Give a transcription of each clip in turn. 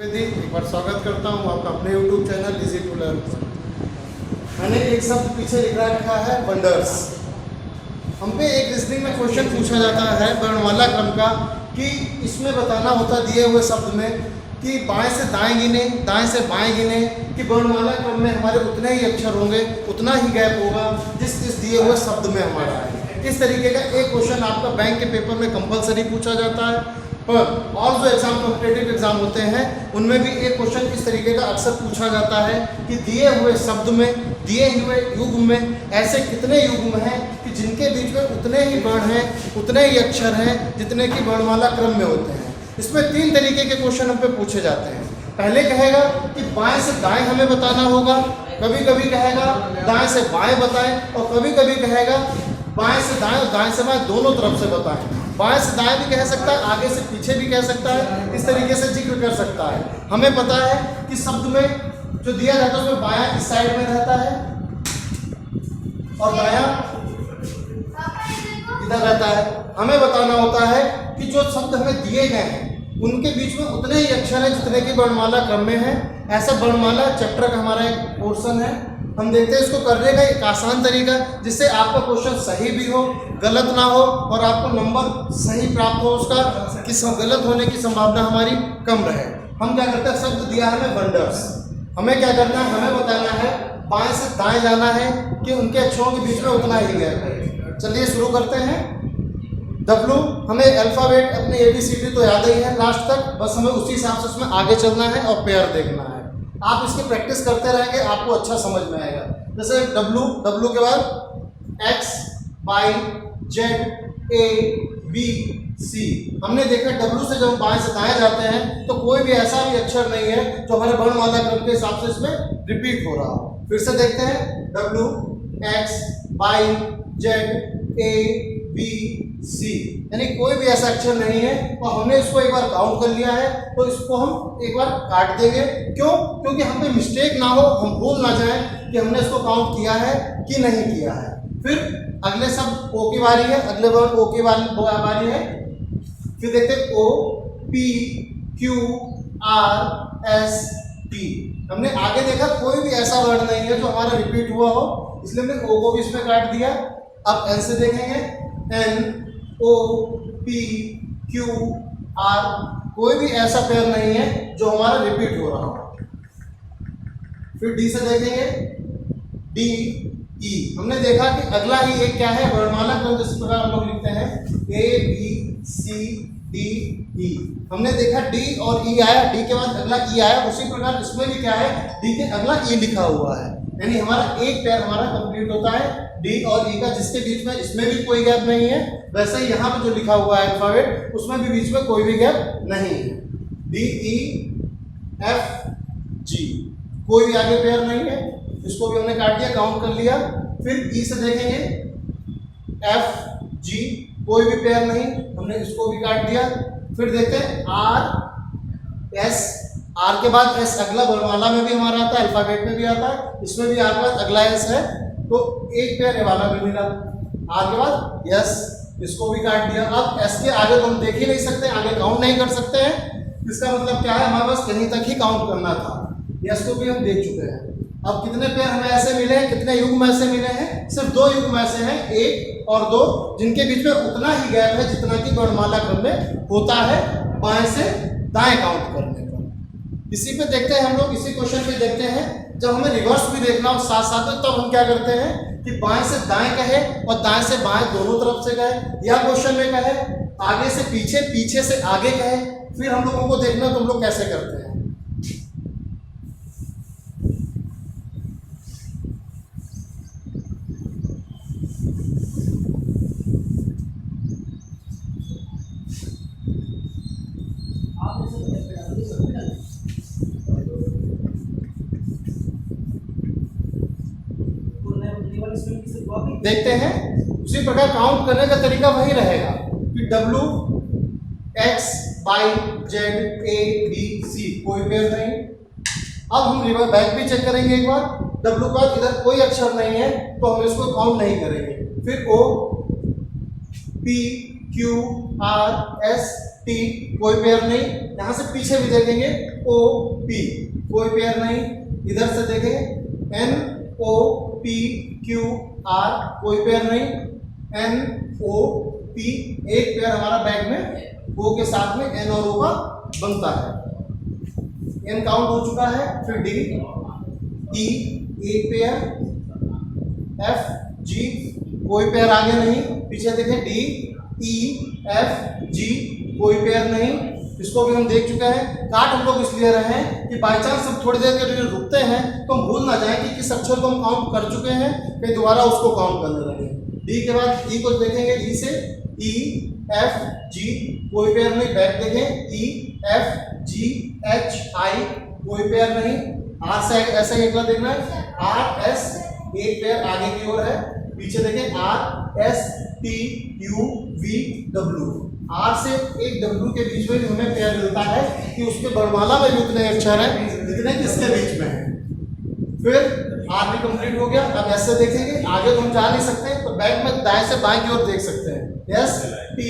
एक बार स्वागत करता हूँ आपका अपने YouTube channel easy to learn. मैंने एक शब्द पीछे लिख रखा है वंडर्स। हम पे एक रीजनिंग में क्वेश्चन पूछा जाता है वर्णमाला क्रम का कि इसमें बताना होता दिए हुए शब्द में कि बाएं से दाएं गिने, दाएं से बाएं गिने कि वर्णमाला क्रम में हमारे उतने ही अक्षर होंगे, उतना ही गैप होगा जिस दिए हुए शब्द में हमारा है। इस तरीके का एक क्वेश्चन आपका बैंक के पेपर में कंपलसरी पूछा जाता है। पर और जो एग्जाम कॉम्पिटेटिव एग्जाम होते हैं उनमें भी एक क्वेश्चन इस तरीके का अक्सर पूछा जाता है कि दिए हुए शब्द में, दिए हुए युग्म में ऐसे कितने युग्म हैं कि जिनके बीच में उतने ही वर्ण हैं, उतने ही अक्षर हैं जितने कि वर्णमाला क्रम में होते हैं। इसमें तीन तरीके के क्वेश्चन हम पे पूछे जाते हैं। पहले कहेगा कि बाएं से दाएं हमें बताना होगा, कभी कभी कहेगा दाएं से बाएं बताएं, और कभी कभी कहेगा बाएं से दाएं और दाएं से बाएं दोनों तरफ से बताएं। बाएं से दाएं भी कह सकता है, आगे से पीछे भी कह सकता है, इस तरीके से जिक्र कर सकता है। हमें पता है कि शब्द में जो दिया जाता है उसमें बायां इस साइड में रहता है और दायां इधर रहता है। हमें बताना होता है कि जो शब्द हमें दिए गए हैं उनके बीच में उतने ही अक्षर हैं जितने की वर्णमाला क्रम में है। ऐसा वर्णमाला चैप्टर का हमारा एक पोर्शन है। हम देखते हैं इसको करने का एक आसान तरीका जिससे आपका क्वेश्चन सही भी हो, गलत ना हो और आपको नंबर सही प्राप्त हो, उसका किस गलत होने की संभावना हमारी कम रहे। हम क्या करते हैं, शब्द दिया है हमें वंडर्स, हमें क्या करना है, हमें बताना है बाएं से दाएं जाना है कि उनके अक्षरों के बीच में उतना ही गैप है। चलिए शुरू करते हैं। W हमें अल्फ़ाबेट अपने ABCD तो याद ही है लास्ट तक, बस हमें उसी हिसाब से उसमें आगे चलना है और पेयर देखना है। आप इसकी प्रैक्टिस करते रहेंगे, आपको अच्छा समझ में आएगा। जैसे W के बाद X, Y, Z, A, B, C। हमने देखा W से जब बाएं से दाएं जाते हैं तो कोई भी ऐसा भी अक्षर नहीं है जो हमारे वर्णमाला क्रम के हिसाब से इसमें रिपीट हो रहा हो। फिर से देखते हैं W, X, Y, Z, A, B, C, यानी कोई भी ऐसा अक्षर नहीं है और हमने इसको एक बार काउंट कर लिया है तो इसको हम एक बार काट देंगे। क्यों? क्योंकि हम पे मिस्टेक ना हो, हम भूल ना जाएं कि हमने इसको काउंट किया है कि नहीं किया है। फिर अगले शब्द O की बारी है, अगले वर्ड O की बारी है। फिर देखते हैं O, P, Q, R, S, T। हमने आगे देखा कोई भी ऐसा वर्ड नहीं है जो हमारा रिपीट हुआ हो, इसलिए हमने O को भी इसमें काट दिया। अब N से देखेंगे, N, O, P, Q, R, कोई भी ऐसा पेयर नहीं है जो हमारा रिपीट हो रहा हो। फिर D से देखेंगे, D, E। हमने देखा कि अगला ही एक क्या है, वर्णमाला क्रम जिस प्रकार हम लोग लिखते हैं A, B, C, D, E। हमने देखा D और E आया, D के बाद अगला E आया, उसी प्रकार इसमें भी क्या है, D के अगला E लिखा हुआ है। यानी हमारा एक पेयर हमारा कंप्लीट होता है D और E का, जिसके बीच में इसमें भी कोई गैप नहीं है। वैसे ही यहाँ पे जो लिखा हुआ है अल्फाबेट उसमें भी बीच में कोई भी गैप नहीं है। D, E, F, G, कोई भी आगे पेयर नहीं है, इसको भी हमने काट दिया, काउंट कर लिया। फिर E से देखेंगे, F, G, कोई भी पेयर नहीं, हमने इसको भी काट दिया। फिर देखते हैं R, S, R के बाद S अगला वर्णमाला में भी हमारा आता है, अल्फाबेट में भी आता है, इसमें भी R के बाद अगला S है तो एक पेयर ये वाला भी मिला। R के बाद S, इसको भी काट दिया। अब S के आगे तो हम देख ही नहीं सकते, आगे काउंट नहीं कर सकते हैं। इसका मतलब क्या है, हमारे पास कहीं तक ही काउंट करना था। S को भी हम देख चुके हैं। अब कितने पेयर हमें ऐसे मिले हैं, कितने युग्म ऐसे मिले हैं, सिर्फ दो युग्म ऐसे हैं, 1 और 2, जिनके बीच में उतना ही गैप है जितना कि वर्णमाला क्रम में होता है बाएं से दाएं काउंट करने पर। इसी पे देखते हैं हम लोग, इसी क्वेश्चन पे देखते हैं जब हमें रिवर्स भी देखना हो साथ साथ में, तब हम क्या करते हैं कि बाएं से दाएं कहे और दाएं से बाएं दोनों तरफ से कहे, या क्वेश्चन में कहे आगे से पीछे, पीछे से आगे कहे। फिर हम लोगों को देखना तो हम लोग कैसे करते हैं। देखते हैं उसी प्रकार काउंट करने का तरीका वही रहेगा कि W, X, Y, Z, A, B, C, कोई पेयर नहीं। अब हम रिवर्स बैक भी चेक करेंगे एक बार। W का इधर कोई अक्षर नहीं है तो हम इसको काउंट नहीं करेंगे। फिर O, P Q R S T, कोई पेयर नहीं। यहाँ से पीछे भी देखेंगे O P, कोई पेयर नहीं। इधर से देखेंगे N O P Q R, कोई पेयर नहीं। N O P, एक पेयर हमारा बैग में O के साथ में N और O का बनता है। N काउंट हो चुका है। फिर D E, एक पेयर। F G, कोई पेयर आगे नहीं। पीछे देखें D E F G, कोई पेयर नहीं। इसको भी हम देख चुके हैं। काट हम लोग इसलिए रहे हैं कि बाई चांस हम थोड़ी देर के लिए रुकते हैं तो हम भूल ना जाएं कि किस अक्षर को हम काउंट कर चुके हैं, फिर दोबारा उसको काउंट करने लगे। डी के बाद ई को देखेंगे। ई से ई एफ जी, कोई पेयर नहीं। बैक देखें ई एफ जी एच आई, कोई पेयर नहीं। आर से ऐसा ही अगला देखना है। आर एस, एक पेयर आगे की ओर है। पीछे देखें R S T U V W, R से एक डब्ल्यू के बीच में भी हमें पेयर मिलता है कि उसके वर्णमाला में भी उतने अक्षर हैं जितने किसके बीच में है। फिर आर भी कंप्लीट हो गया। अब ऐसे देखेंगे, आगे तो हम जा नहीं सकते तो बैक में दाएं से बाएं की ओर देख सकते हैं। S T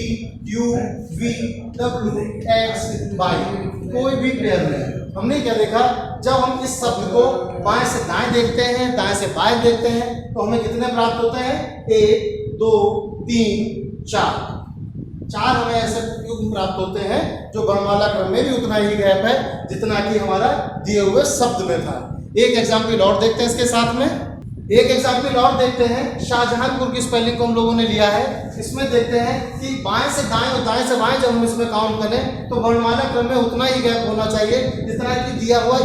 U V W X Y, कोई भी पेयर नहीं। हमने क्या देखा, जब हम इस शब्द को बाएं से दाएं देखते हैं, दाएं से बाएं देखते हैं तो हमें कितने प्राप्त होते हैं? 1 2 3 4, चार हमें ऐसे युग्म प्राप्त होते हैं जो वर्णमाला क्रम में भी उतना ही गैप है जितना कि हमारा दिए हुए शब्द में था। एक एग्जाम्पल और देखते हैं इसके साथ में। एक एग्जाम्पल और देखते हैं। शाहजहांपुर की स्पेलिंग को हम लोगों ने लिया है। इसमें देखते हैं कि बाएं से दाएं और दाएं से बाएं जब हम इसमें काउंट करें तो वर्णमाला क्रम में उतना ही गैप होना चाहिए जितना कि दिया हुआ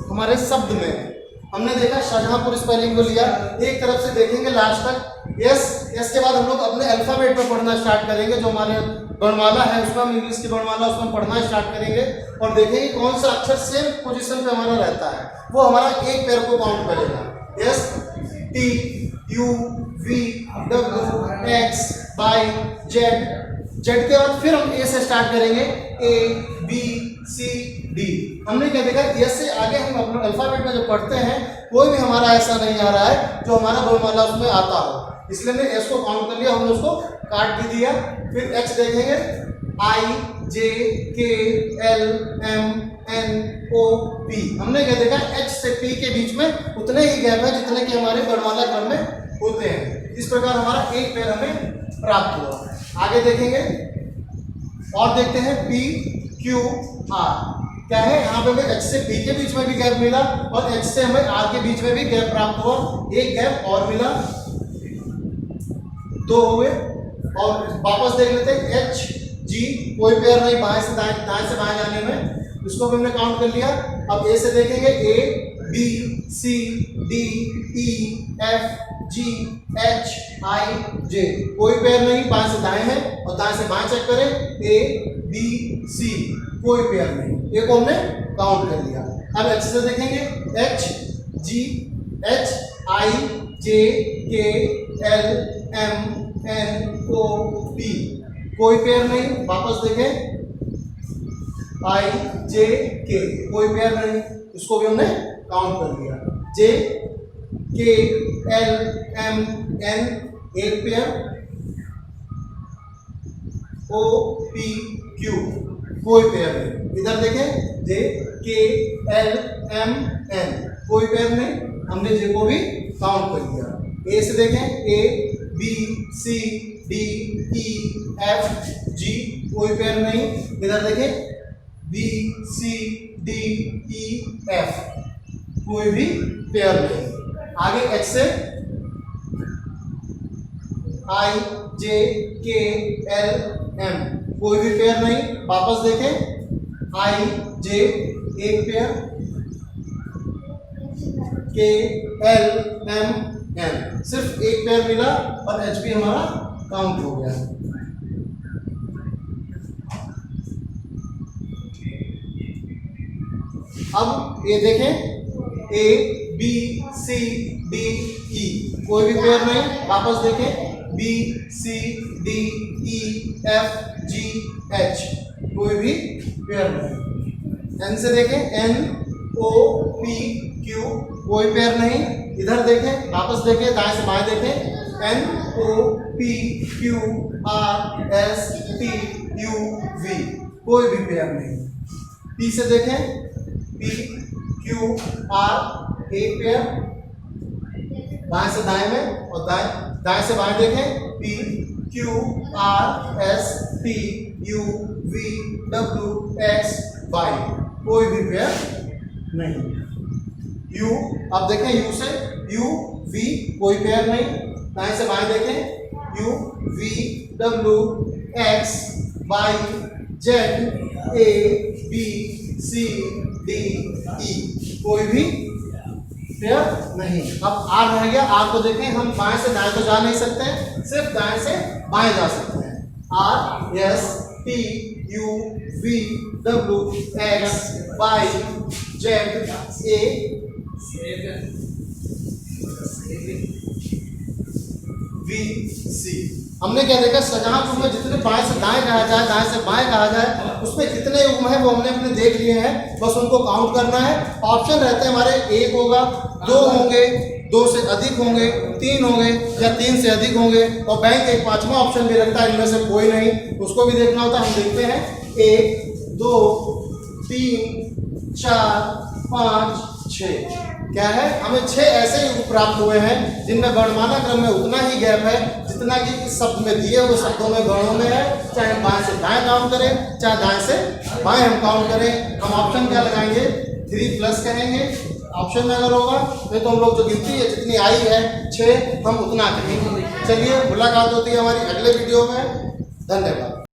हमारे शब्द में है। हमने देखा शाहजहांपुर स्पेलिंग को लिया, एक तरफ से देखेंगे लास्ट तक। एस के बाद हम लोग अपने अल्फाबेट में पढ़ना स्टार्ट करेंगे, जो हमारे वर्णमाला है उसमें हम इंग्लिश की वर्णमाला उसमें पढ़ना स्टार्ट करेंगे और देखेंगे कौन सा अक्षर सेम पोजीशन पे हमारा रहता है, वो हमारा एक पेयर को काउंट करेगा। S T U V W X Y Z, Z के बाद फिर हम ए से स्टार्ट करेंगे। A B C D. हमने क्या देखा, एस से आगे हम अपने अल्फाबेट में जो पढ़ते हैं कोई भी हमारा ऐसा नहीं आ रहा है जो हमारा वर्णमाला उसमें आता हो, इसलिए हमने एस को काउंट कर लिया, हमने उसको काट भी दिया। फिर एच देखेंगे, I J K L M N O P. हमने क्या देखा, एच से पी के बीच में उतने ही गैप है जितने कि हमारे वर्णमाला क्रम में होते हैं। इस प्रकार हमारा एक पेयर हमें प्राप्त हुआ। आगे देखेंगे और देखते हैं पी क्यू आर क्या है। यहाँ पे हमें एच से पी के बीच में भी गैप मिला और एच से हमें आर के बीच में भी गैप प्राप्त हुआ। एक गैप और मिला, 2 हुए। और वापस देख लेते हैं एच जी, कोई पेयर नहीं बाएं से दाएं, दाएं से बाएं जाने में, उसको भी हमने काउंट कर लिया। अब ए से देखेंगे, A B C D E F G H I J, कोई पेयर नहीं बाएं से दाएं है। और दाएं से बाएं चेक करें, ए बी सी, कोई पेयर नहीं, ए को हमने काउंट कर लिया। अब एच से देखेंगे, H G H I J K L M N O P, कोई पेयर नहीं। वापस देखें, आई जे के, कोई पेयर नहीं, उसको भी हमने काउंट कर लिया। जे के एल एम एन, एक पेयर। ओ पी क्यू, कोई पेयर नहीं। इधर देखें, जे के एल एम एन, कोई पेयर नहीं, हमने जे को भी काउंट कर लिया। ए से देखें, A B C D E F G, कोई पेयर नहीं। इधर देखें, B C D E F, कोई भी पेयर नहीं। आगे एच से आई जे के एल एम, कोई भी पेयर नहीं। वापस देखें, आई जे एक पेयर, के एल एम एन, सिर्फ एक पेयर मिला और एच भी हमारा काउंट हो गया। अब ये देखें, ए बी सी डी ई, कोई भी पेयर नहीं। वापस देखें, B C D E F G H, कोई भी पेयर नहीं। एन से देखें, एन ओ पी क्यू, कोई पेयर नहीं। इधर देखें, वापस देखें, दाएं से बाएं देखें, NOPQRSTUV, कोई भी पेयर नहीं। P से देखें, PQR एक पेयर, बाएं से दाएं में, और दाएं से बाएं देखें, PQRSTUVWXY, कोई भी पेयर नहीं। U, अब देखें U से UV, कोई पेयर नहीं। दाएं से बाएं देखें, UVWXYZABCDE, कोई भी पेयर नहीं। अब R रह गया। R को देखें, हम बाएं से दाएं तो जा नहीं सकते हैं, सिर्फ दाएं से बाएं जा सकते हैं। RSTUVWXYZABC। हमने क्या देखा, शाहजहांपुर में जितने बाएं से दाएं कहा जाए, दाएं से बाएं कहा जाए, उसमें कितने युग्म है वो हमने अपने देख लिए हैं, बस उनको काउंट करना है। ऑप्शन रहते हैं हमारे, 1 होगा, 2 होंगे, 2 से अधिक होंगे, 3 होंगे, या 3 से अधिक होंगे, और बैंक एक 5वां ऑप्शन भी रखता है, इनमें से कोई नहीं, उसको भी देखना होता है। हम देखते हैं 1 2 3 4 5 6, क्या है, हमें 6 ऐसे युग प्राप्त हुए हैं जिनमें वर्णमाला क्रम में उतना ही गैप है जितना कि इस शब्द में दिए हुए शब्दों में वर्णों में है। चाहे हम बाएं से दाएं काउंट करें, चाहे दाएं से बाएं हम काउंट करें, हम ऑप्शन क्या लगाएंगे, 3+ कहेंगे। ऑप्शन में अगर होगा नहीं तो हम लोग जो गिनती है जितनी आई है 6, हम उतना कहेंगे। चलिए, मुलाकात होती है हमारी अगले वीडियो में। धन्यवाद।